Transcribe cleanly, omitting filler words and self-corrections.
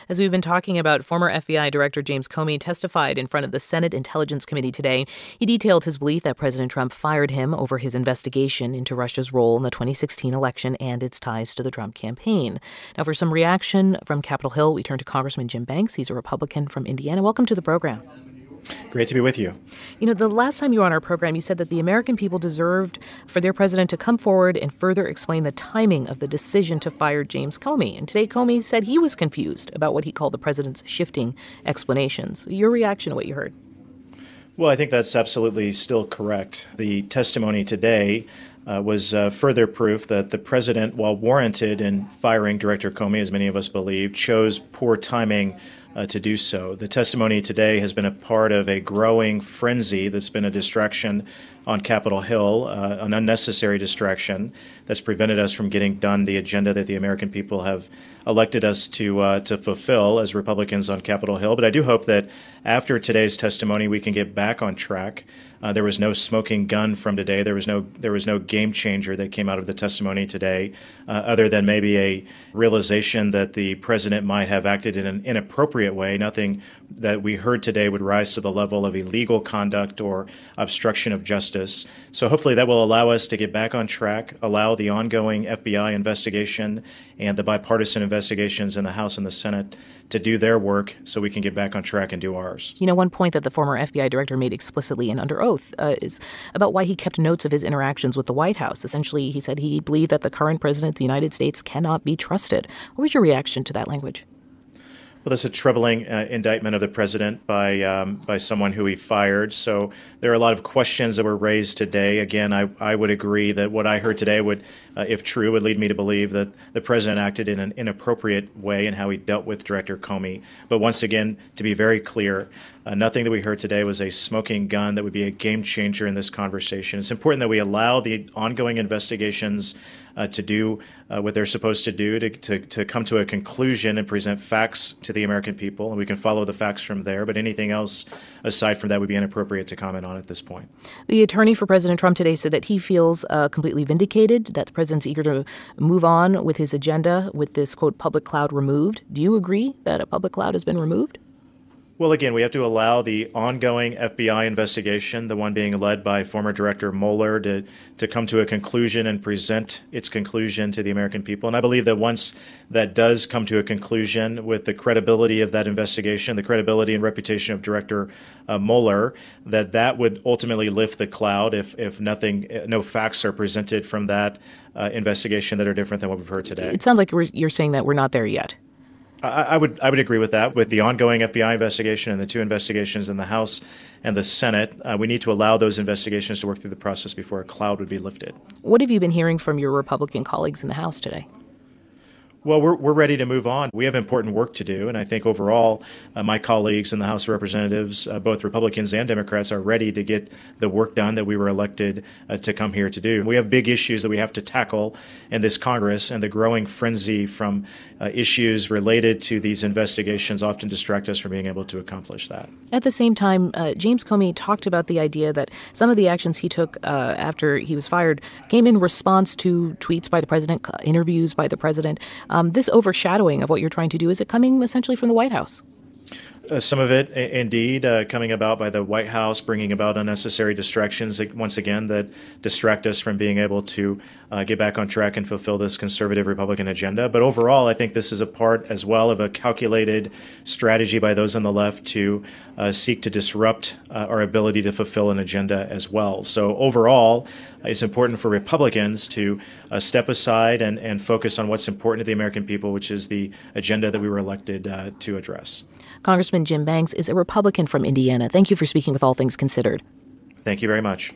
As we've been talking about, former FBI Director James Comey testified in front of the Senate Intelligence Committee today. He detailed his belief that President Trump fired him over his investigation into Russia's role in the 2016 election and its ties to the Trump campaign. Now, for some reaction from Capitol Hill, we turn to Congressman Jim Banks. He's a Republican from Indiana. Welcome to the program. Great to be with you. You know, the last time you were on our program, you said that the American people deserved for their president to come forward and further explain the timing of the decision to fire James Comey. And today, Comey said he was confused about what he called the president's shifting explanations. Your reaction to what you heard? Well, I think that's absolutely still correct. The testimony today was further proof that the president, while warranted in firing Director Comey, as many of us believe, chose poor timing to do so. The testimony today has been a part of a growing frenzy that's been a distraction on Capitol Hill, an unnecessary distraction that's prevented us from getting done the agenda that the American people have elected us to fulfill as Republicans on Capitol Hill. But I do hope that after today's testimony, we can get back on track. There was no smoking gun from today. There was no game changer that came out of the testimony today, other than maybe a realization that the president might have acted in an inappropriate way. Nothing that we heard today would rise to the level of illegal conduct or obstruction of justice. So hopefully that will allow us to get back on track, allow the ongoing FBI investigation and the bipartisan investigations in the House and the Senate to do their work so we can get back on track and do ours. You know, one point that the former FBI director made explicitly and under oath is about why he kept notes of his interactions with the White House. Essentially, he said he believed that the current president of the United States cannot be trusted. What was your reaction to that language? Well, that's a troubling indictment of the president by someone who he fired. So there are a lot of questions that were raised today. Again, I would agree that what I heard today would, if true, would lead me to believe that the president acted in an inappropriate way in how he dealt with Director Comey. But once again, to be very clear, nothing that we heard today was a smoking gun that would be a game changer in this conversation. It's important that we allow the ongoing investigations to do what they're supposed to do, to come to a conclusion and present facts to the American people, and we can follow the facts from there. But anything else aside from that would be inappropriate to comment on at this point. The attorney for President Trump today said that he feels completely vindicated, that the president's eager to move on with his agenda with this, quote, public cloud removed. Do you agree that a public cloud has been removed? Well, again, we have to allow the ongoing FBI investigation, the one being led by former Director Mueller, to come to a conclusion and present its conclusion to the American people. And I believe that once that does come to a conclusion with the credibility of that investigation, the credibility and reputation of Director Mueller, that would ultimately lift the cloud if no facts are presented from that investigation that are different than what we've heard today. It sounds like you're saying that we're not there yet. I would agree with that. With the ongoing FBI investigation and the two investigations in the House and the Senate, we need to allow those investigations to work through the process before a cloud would be lifted. What have you been hearing from your Republican colleagues in the House today? Well, we're ready to move on. We have important work to do, and I think overall, my colleagues in the House of Representatives, both Republicans and Democrats, are ready to get the work done that we were elected to come here to do. We have big issues that we have to tackle in this Congress, and the growing frenzy from issues related to these investigations often distract us from being able to accomplish that. At the same time, James Comey talked about the idea that some of the actions he took after he was fired came in response to tweets by the president, interviews by the president. This overshadowing of what you're trying to do, is it coming essentially from the White House? Some of it, indeed, coming about by the White House, bringing about unnecessary distractions, once again, that distract us from being able to get back on track and fulfill this conservative Republican agenda. But overall, I think this is a part as well of a calculated strategy by those on the left to seek to disrupt our ability to fulfill an agenda as well. So overall, it's important for Republicans to step aside and focus on what's important to the American people, which is the agenda that we were elected to address. Congressman Jim Banks is a Republican from Indiana. Thank you for speaking with All Things Considered. Thank you very much.